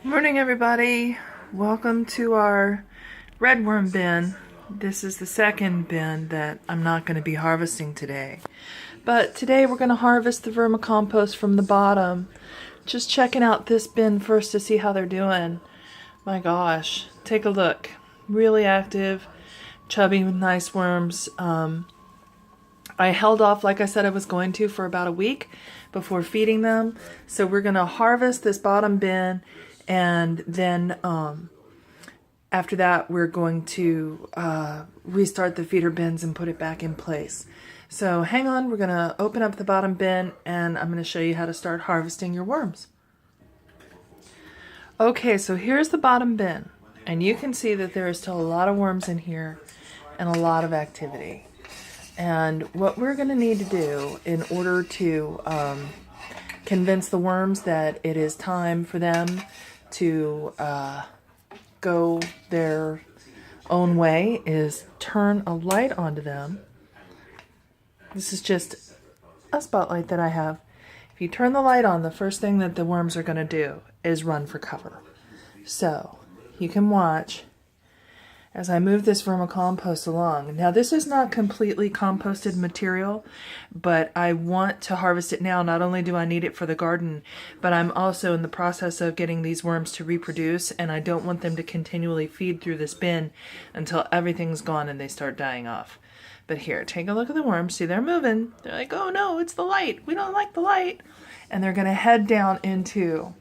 Morning, everybody. Welcome to our redworm bin. This is the second bin that I'm not going to be harvesting today. But today we're going to harvest the vermicompost from the bottom. Just checking out this bin first to see how they're doing. My gosh, take a look. Really active, chubby, nice worms. I held off, like I said I was going to, for about a week before feeding them. So we're going to harvest this bottom bin, and then after that we're going to restart the feeder bins and put it back in place. So hang on, we're going to open up the bottom bin and I'm going to show you how to start harvesting your worms. Okay, so here's the bottom bin, and you can see that there is still a lot of worms in here and a lot of activity. And what we're going to need to do in order to convince the worms that it is time for them to go their own way is turn a light onto them. This is just a spotlight that I have. If you turn the light on, the first thing that the worms are going to do is run for cover. So you can watch as I move this vermicompost along. Now, this is not completely composted material, but I want to harvest it now. Not only do I need it for the garden, but I'm also in the process of getting these worms to reproduce, and I don't want them to continually feed through this bin until everything's gone and they start dying off. But here, take a look at the worms. See, they're moving. They're like, oh no, it's the light. We don't like the light. And they're going to head down into,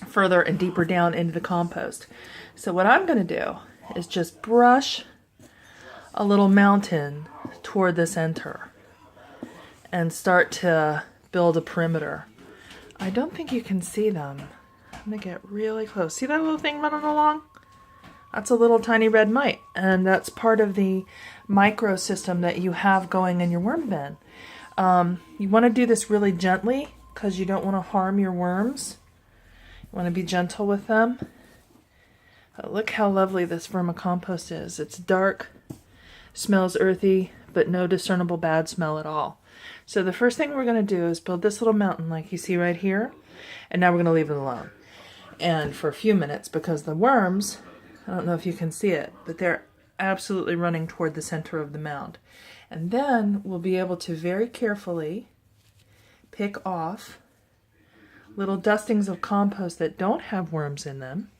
further and deeper down into the compost. So what I'm going to do is just brush a little mountain toward the center and start to build a perimeter. I don't think you can see them. I'm going to get really close. See that little thing running along? That's a little tiny red mite, and that's part of the microsystem that you have going in your worm bin. You want to do this really gently because you don't want to harm your worms. You want to be gentle with them. Look how lovely this vermicompost is. It's dark, smells earthy, but no discernible bad smell at all. So the first thing we're going to do is build this little mountain like you see right here, and now we're going to leave it alone. And for a few minutes, because the worms, I don't know if you can see it, but they're absolutely running toward the center of the mound. And then we'll be able to very carefully pick off little dustings of compost that don't have worms in them.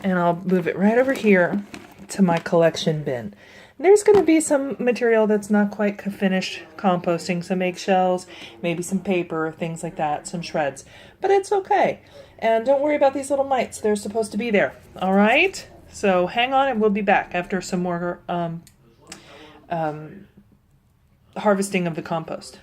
And I'll move it right over here to my collection bin. There's going to be some material that's not quite finished composting, some eggshells, maybe some paper, things like that, some shreds. But it's okay. And don't worry about these little mites. They're supposed to be there. All right? So hang on and we'll be back after some more harvesting of the compost.